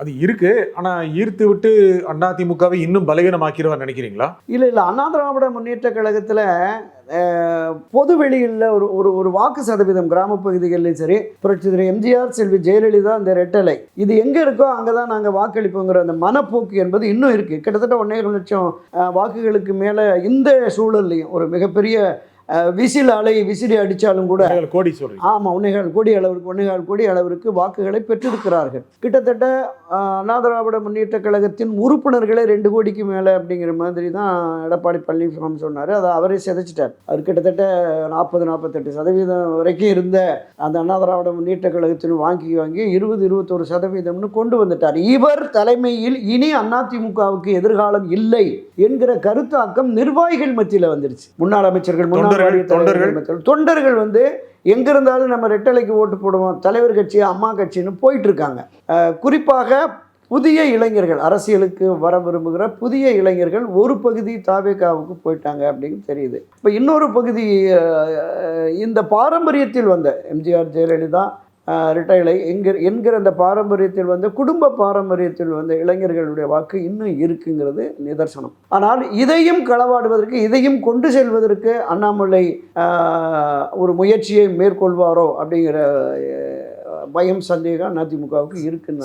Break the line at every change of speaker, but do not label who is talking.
அது இருக்கு. ஆனா ஈர்த்து விட்டு அதிமுகவை இன்னும் பலவீனமாக்கிடுவார் நினைக்கிறீங்களா?
இல்லை அண்ணா திராவிட முன்னேற்ற கழகத்தில் பொது வெளியில் ஒரு ஒரு ஒரு வாக்கு சதவீதம் கிராமப்பகுதிகளிலும் சரி, புரட்சித் எம்ஜிஆர், செல்வி ஜெயலலிதா, இந்த ரெட்டலை இது எங்கே இருக்கோ அங்கே தான் நாங்கள் வாக்களிப்போங்கிற அந்த மனப்போக்கு என்பது இன்னும் இருக்குது. கிட்டத்தட்ட 1.5 லட்சம் வாக்குகளுக்கு மேலே இந்த சூழல்லையும் ஒரு மிகப்பெரிய விசிறி அடித்தாலும் கூட
கோடி சொல்றீங்க.
ஆமாம், 1.25 கோடி அளவிற்கு வாக்குகளை பெற்றிருக்கிறார்கள். கிட்டத்தட்ட அண்ணா திராவிட முன்னேற்ற கழகத்தின் உறுப்பினர்களே 2 கோடிக்கு மேலே அப்படிங்கிற மாதிரி தான் எடப்பாடி பழனிசாமி சொன்னார். அதை அவரே சிதைச்சிட்டார். அவர் கிட்டத்தட்ட 40-48% வரைக்கும் இருந்த அந்த அண்ணா திராவிட முன்னேற்ற கழகத்தின் வாங்கி 20-21% கொண்டு வந்துட்டார். இவர் தலைமையில் இனி அதிமுகவுக்கு எதிர்காலம் இல்லை என்கிற கருத்தாக்கம் நிர்வாகிகள் மத்தியில் வந்துருச்சு. முன்னாள் அமைச்சர்கள், தொண்டர்கள் வந்து எங்க இருந்தாலும் நம்ம ரெட்டலைக்கு ஓட்டு போடுவோம், தலைவர் கட்சி, அம்மா கட்சின்னு போயிட்டு இருக்காங்க. குறிப்பாக புதிய இளைஞர்கள், அரசியலுக்கு வர விரும்புகிற புதிய இளைஞர்கள் ஒரு பகுதி தாவேகாவுக்கு போயிட்டாங்க அப்படின்னு தெரியுது. இப்போ இன்னொரு பகுதி இந்த பாரம்பரியத்தில் வந்த எம்ஜிஆர், ஜெயலலிதா, ரிட்டைலை என்கிற அந்த பாரம்பரியத்தில் வந்து குடும்ப பாரம்பரியத்தில் வந்த இளைஞர்களுடைய வாக்கு இன்னும் இருக்குங்கிறது நிதர்சனம். ஆனால் இதையும் களவாடுவதற்கு, இதையும் கொண்டு செல்வதற்கு அண்ணாமலை ஒரு முயற்சியை மேற்கொள்வாரோ அப்படிங்கிற பயம், சந்தேகம் அதிமுகவுக்கு இருக்குன்னு